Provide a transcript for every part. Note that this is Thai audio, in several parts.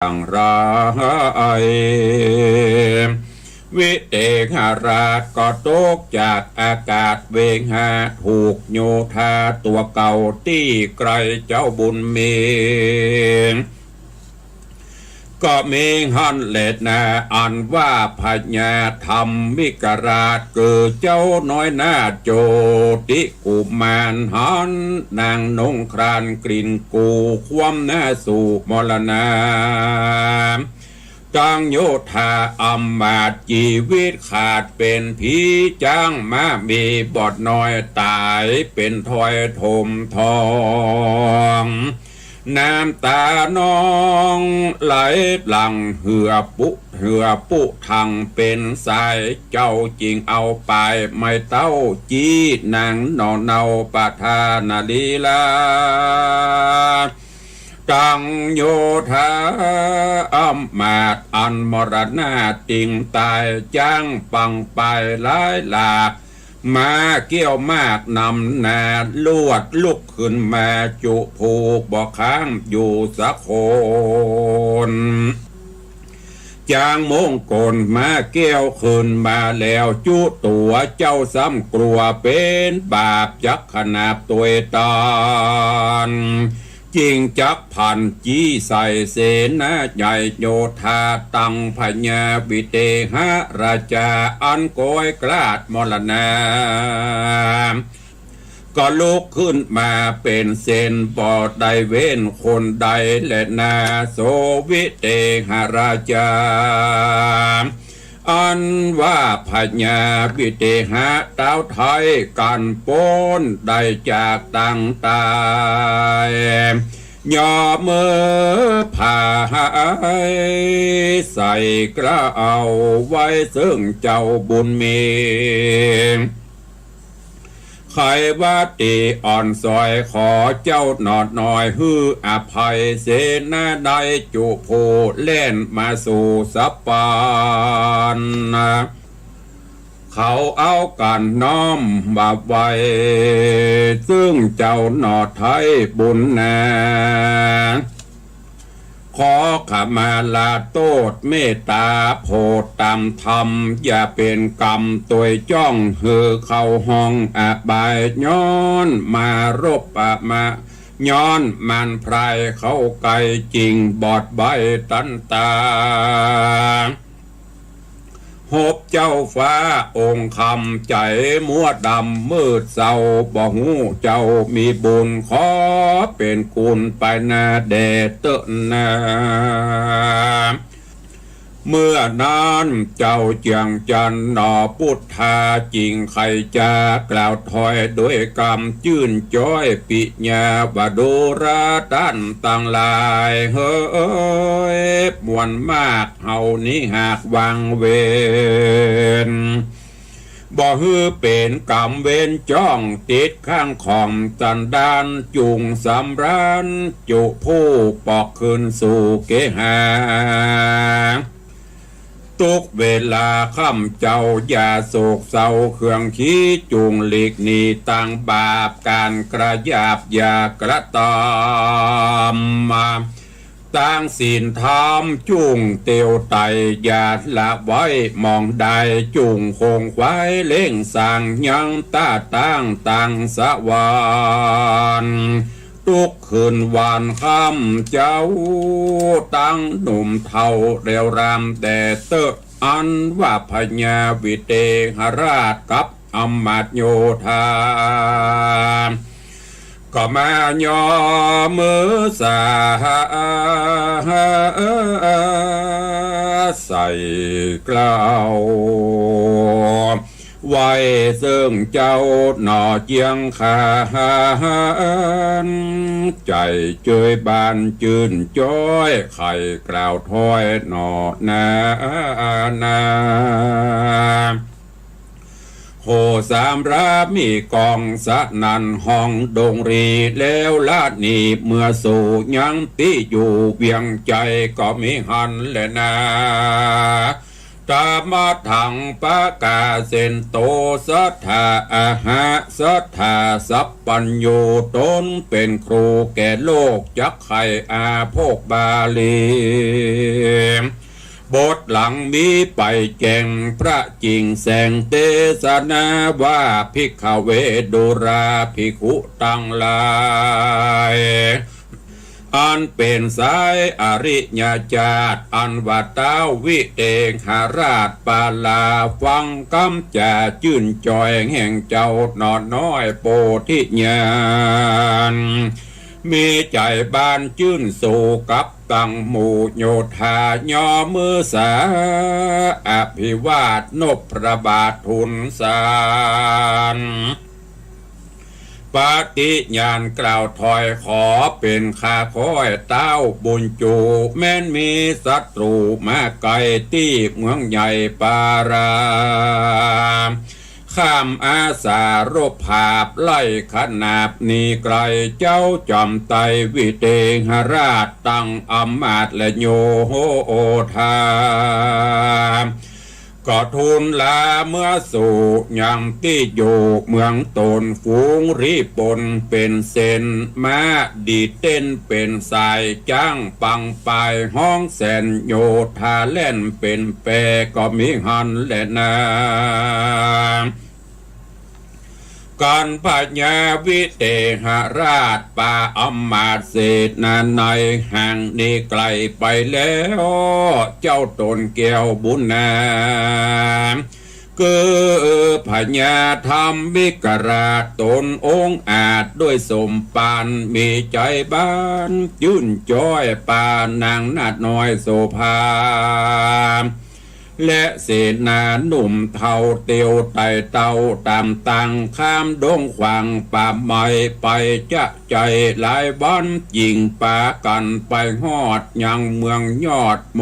อย่างไรวิเตหราชก็ตกจากอากาศเวงหาถูกโยธาตัวเก่าที่ไกลเจ้าบุญมีก็มีฮันเลดนาอันว่าพญาธรรมมิกราชเกิดเจ้าน้อยหน้าโจติกุมารหันนางนงครานกลิ่นกูความหน้าสู่มรณาจังโยธาอำมาตย์ชีวิตขาดเป็นผีจ้างมามีบอดน้อยตายเป็นถอยทมทองน้ำตาน้องไหลหลังเหือปุทางเป็นสายเจ้าจริงเอาไปไม่เต้าจีนางนอนเนาประธานาลีลาจังโยธาอำมาตย์อันมรณาติงตายจ้างปังไปหลายหลากมาเกี่ยวมากนำนาลวดลุกขึ้นมาจุผูกบอกค้างอยู่สักคนจางมงกลมาเกี่ยวขึ้นมาแล้วจุตัวเจ้าซ้ำกลัวเป็นบาปจักขนาบตัวตอนจริงจักพันจี้ใส่เสนาใหญ่โยธาตังพญาวิเตหราชาอันโกยกลาดมรณาก็ลุกขึ้นมาเป็นเส้นบอดใดเว้นคนใดและนาโสวิเตหราชาอันว่าพญาวิเตหะเต้าไทยกันปนได้จากตั้งตายย่อมือผ่าใส่กระเอาไว้ซึ่งเจ้าบุญมีใครว่าตีอ่อนซอยขอเจ้าหนอดหน่อยฮืออภัยเสนาได้จุโพเล่นมาสู่สัปปานเขาเอากันน้อมบาปไว้ซึ่งเจ้าหนอดไทยบุญนาขอขมาลาโตษเมตตาโพดตามธรรมอย่าเป็นกรรมตัวจ้องเหือเข้าห้องอบายย้อนมารบมาย้อนมันไพรเข้าไกลจริงบอดใบตันตาหบเจ้าฟ้าองค์คำใจมัวดำมืดเศร้าบ่หูเจ้ามีบุญขอเป็นคุณไปนาเดเตนาเมื่อนานเจ้าเจียงจันนอพุทธาจริงใครจะกล่าวถอยด้วยกรรมจื่นจ้อยปิญาบดูราดันต่างลายเฮ้ยมวนมากเฮานี้หากวังเวนบ่ฮือเป็นกรรมเวนจ้องติดข้างของจันดานจุงสำรันจุผู้ปอกคืนสู่เกหาทุกเวลาค่ำเจ้าอย่าโศกเศร้าเครื่องขี้จุงหลีกหนีต่างบาปการกระยาบอย่ากระตามมาต่างศีลธรรมจุงเตียวไตอย่าละไว้มองได้จุงคงไว้เล่งสั่งยังตาตั้งตังสวรรค์ทุกคืนวันค่ำเจ้าตั้งหนุ่มเท่าเรียวรำแต่เตออันว่าพญาวิเตหราชกับอำมาตย์โยธาก็มายอมือสาใส่กล่าวไว้ซึ่งเจ้าหน่อเจียงขานใจเจยบานจืนจ้อยไข่กล่าวถ้อยหน่อนาโหสามรามีกองสะนันห้องดงรีแล้วลาดนีเมื่อสู่ยังตีอยู่เวียงใจก็มีหันและนา ตามาถังปะกาเซนโตสัทธาอาหะสัทธาสัพปัญโยตนเป็นครูแก่โลกจักไข่อาโภคบาลีบทหลังมีไปแก่งพระจิงแสงเตสนาว่าภิกขเวดุราภิกขุตังหลายอันเป็นสายอริยจาตอันวัตาวิเตงหาราชปาลาฟังกำจะจื่นจอยแห่งเจ้านอนน้อยโปธิญาณมีใจบานจื่นสู่กับตังหมู่โยธายอมือสาอภิวาทนพพระบาททุนสารปฏิญาณกล่าวถอยขอเป็นข้าคอยเต้าบุญจูแม้นมีศัตรูมาไกลที่เมืองใหญ่ปาราข้ามอาสารบภาพไล่ขนาบนีไกลเจ้าจอมไตวิเตหราชตั้งอำมาตย์และโยโอทาก็ทูลลาเมื่อสู่ยังที่อยู่เมืองตนฝูงรีปนเป็นเซนมาดีเต้นเป็นสายจ้างปังปายห้องแสนโยธาเล่นเป็นแปรก็มีหันและนาการปัญญาวิเตหราชป่าอำมาตย์เศษนานในห่างนี้ไกลไปแล้วเจ้าตนแก้วบุญนาคือพญาธรรมวิกราชตนองค์อาจด้วยสมปานมีใจบ้านยื่นจ้อยปานางนาดน้อยโสภาและเสนาหนุ่มเท่าเตียวไต่เต่าตามตังข้ามดงขวางป่าไม้ไปจะใจหลายบ้านยิงป่ากันไปฮอดยังเมืองยอดโม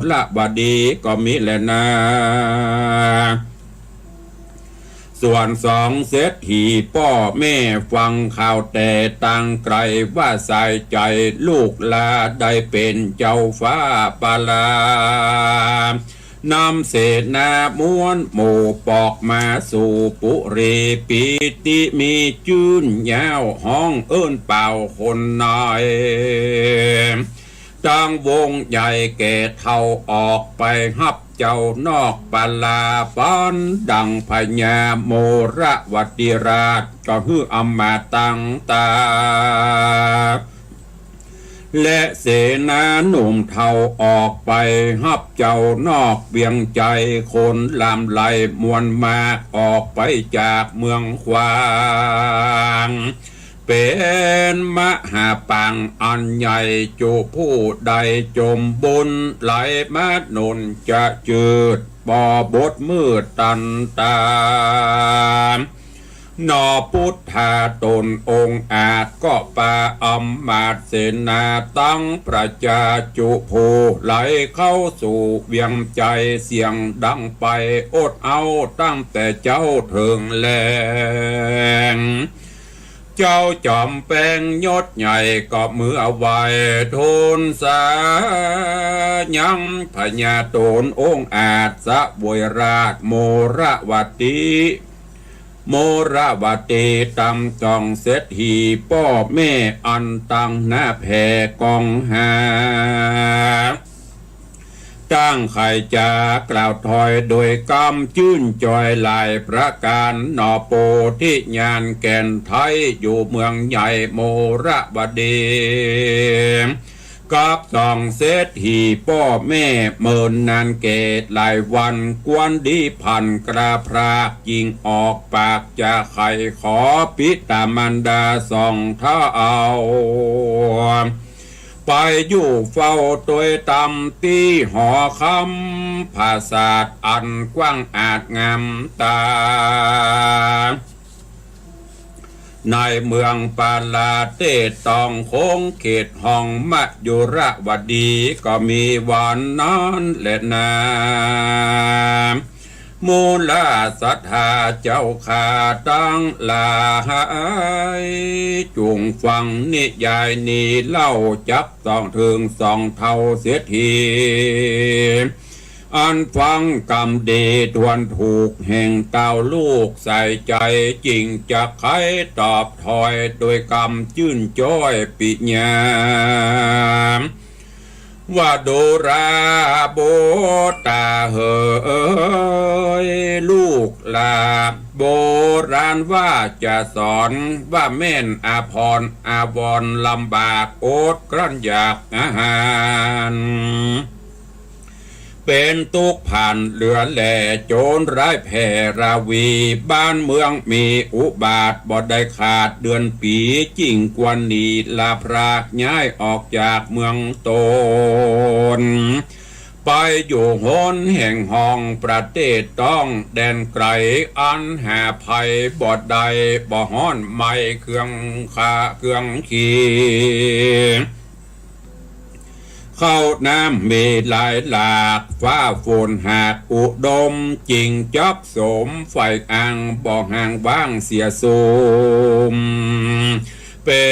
ละบดีก็มีแลนาส่วนสองเศรษฐีพ่อแม่ฟังข่าวแต่ต่างไกลว่าใส่ใจลูกลาได้เป็นเจ้าฟ้าปาลานำเศษนาม้วนหมู่ปอกมาสู่ปุรีปีติมีจื่นยาวห้องเอิ้นเป่าคนน้อยตั้งวงใหญ่แก่เท่าออกไปฮับเจ้านอกปาลาฟ้อนดังพญาโมระวติราชก็ฮืออำมาตังตาและเสนาหนุ่มเท่าออกไปฮับเจ้านอกเบียงใจคนลำไหลมวลมากออกไปจากเมืองควางเป็นมหาปังอันใหญ่จูผู้ใดจมบุญไหลมาหนุนจะจืดบ่อบดมืดตันตานอพุทธาตนองค์อาจก็ปาอำมาตย์เสนาตั้งประชาจุภูไหลเข้าสู่เวียงใจเสียงดังไปอดเอาตั้งแต่เจ้าถึงแรงเจ้าจอมแปลงยศใหญ่ก็มือเอาไว้ทูลสายังพญาตนองค์อาจสะบวยราชโมระวตีโมระวตีตำจองเศรษฐีพ่อแม่อันตังหน้าแผ่กองหาตั้งไข่จากล่าวถอยโดยกำจื่นจอยหลายประการนอโปธิญาณแก่นไทยอยู่เมืองใหญ่โมระวดีกับสองเศรษฐีพ่อแม่เมินนานเกตหลายวันกวนดีพันกระพรากยิงออกปากจะไขขอปิตามันดาสองท่าเอาไปอยู่เฝ้าตัวตำตีหอคำภาษาอันกว้างอาจงามตาในเมืองปาลาเตตองโค้งเขตห้องมะยุระวดีก็มีวันนั้นและนามูลาสัทธาเจ้าขาตั้งลาหายจุงฟังนิยายนี้เล่าจับต้องถึงสองเท่าเสียที อันฟังกรรมดีทวนถูกแห่งเต้าลูกใส่ใจจริงจะใครตอบถอยโดยกรรมชื่นจ้อยปิญาว่าโดราโบตาเหยลูกลาโบราณว่าจะสอนว่าแม่นอาพรอาวรลำบากโอดกลั้นอยากอาหารเป็นตุกผ่านเหลือแหล่โจรร้ายแผ่ราวีบ้านเมืองมีอุบาทบ่ได้ขาดเดือนปียิ่งกว่านี้ลาพรากย้ายออกจากเมืองตนไปอยู่หนแห่งห้องประเทศต้องแดนไกลอันหาภัยบ่ใดบ่ฮ้อนไม่เครื่องเครื่องขี่เข้าน้ำมีหลายหลากฟ้าฝนหากอุดมจริงจับสมไฟอังบ่ห่างบ้างเสียสูมเป็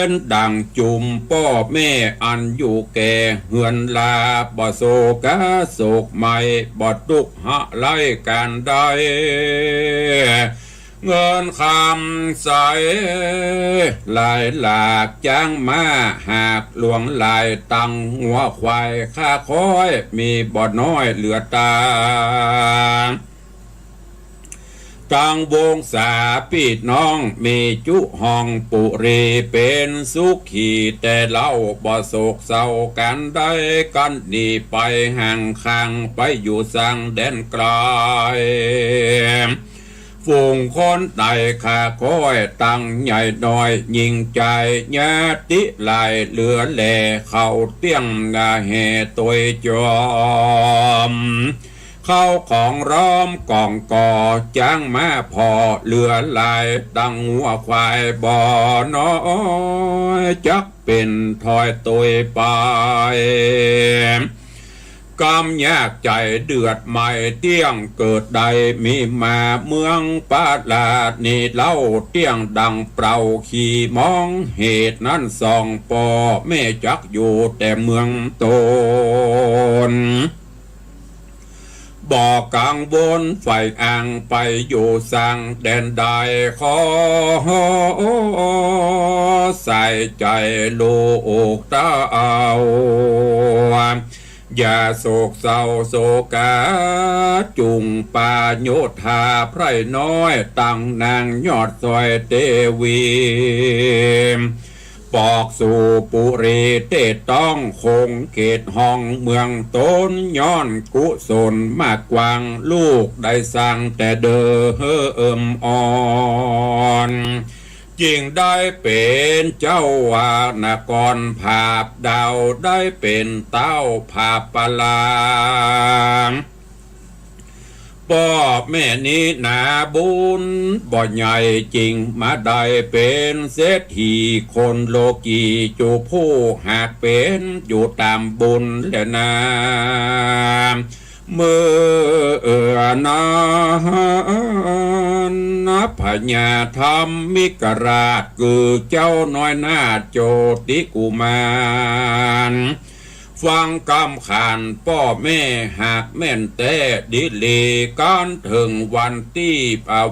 นดังจุ่มพ่อแม่อันอยู่แก่เฮือนลาบ่โศกะโศกไม่บ่ทุกข์หะไล่การได้เงินคำใสลายหลากจ้างมาหากหลวงลายตังหัวควายข้าคอยมีบ่อน้อยเหลือตาตังวงสาปีดน้องมีจุห้องปุรีเป็นสุขีแต่เล่าบ่โศกเศร้ากันได้กันนี่ไปห่างข้างไปอยู่สั่งแดนไกลฝูงคนใดขาคอยตั้งใหญ่น้อยยิงใจญาติลายเหลือแหล่เข้าเตี้ยงนาแห่ตัวจอมเข้าของร้อมกองก่อจ้างมาพอเหลือลายตั้งหัวควายบ่อน้อยจักเป็นถอยตัวไปกรรมยากใจเดือดไม่เตี้ยงเกิดใดมีมาเมืองปาลาดนี่เล่าเตี้ยงดังเปล่าขี่มองเหตุนั้นส่องปอแม่จักอยู่แต่เมืองตนบอกกลางบนไฟอ่างไปอยู่สั่งแดนใดขอใส่ใจลูกเต้าอย่าโศกเศร้าโศกาจุงปาโยธาไพรน้อยตั้งนางยอดซอยเทวีปอกสู่ปุรีเตต้องคงเขตห้องเมืองต้นย้อนกุศลมากกวางลูกได้สั่งแต่เดิมอ่อนจึงได้เป็นเจ้าวานกรภาพดาวได้เป็นเต้าภาพปลางพ่อแม่นี้นาบุญบ่ใหญ่จริงมาได้เป็นเศรษฐีคนโลกีจูผู้หากเป็นอยู่ตามบุญและนาเมื่อนับพญาธรรมมิกราชคือเจ้าน้อยนาโจติกุมารฟังคำขานพ่อแม่หากแม่นแต่ดิลีการถึงวันที่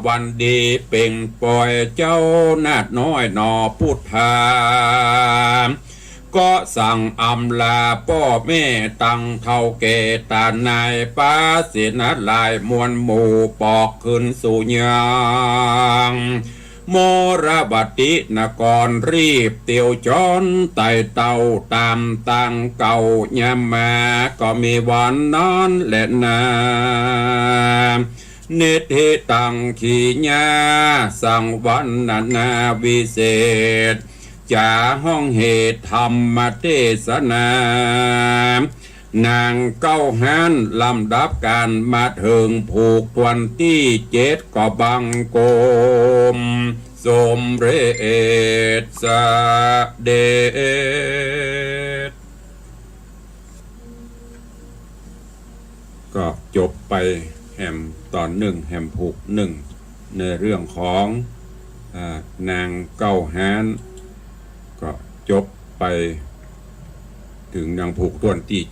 วันดีเป่งปล่อยเจ้านาดน้อยนอพุทธาก็สั่งอำลาพ่อแม่ตั้งเท่าเกตานายป้าเสนาลายมวลหมู่ปอกขึ้นสู่ยังโมระบตินกรรีบเตียวจอนไต่เต่าตามตั้งเก่ายามมาก็มีวันนั้นแหละนาเนติตังขีญาสังวันนาวิเศษจาห้องเหตุธรรมเทศนานางเก้าหันลำดับการมาถึงผูกวันที่7ก็บังโกมสมเรศสเดชก็จบไปแหมตอน1แหมผูก1ในเรื่องของนางเก้าหันก็จบไปถึงนางผูกทวนที่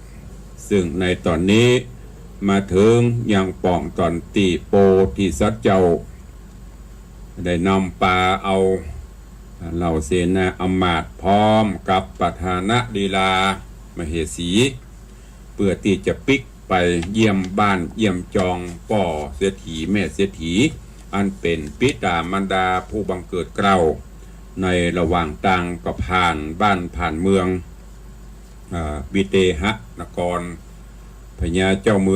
7ซึ่งในตอนนี้ มาถึงยังป่องตอนตีโปที่สัดเจ้าได้นำปลาเอาเหล่าเสนาอำมาตย์พร้อมกับประธานะลีลามเหสีเพื่อที่จะปิกไปเยี่ยมบ้านเยี่ยมจองป่อเศรษฐีแม่เศรษฐีอันเป็นปิตามารดาผู้บังเกิดเกล้าในระหว่างต่างก็ผ่านบ้านผ่านเมืองวิเตหะนครพญาเจ้าเมือง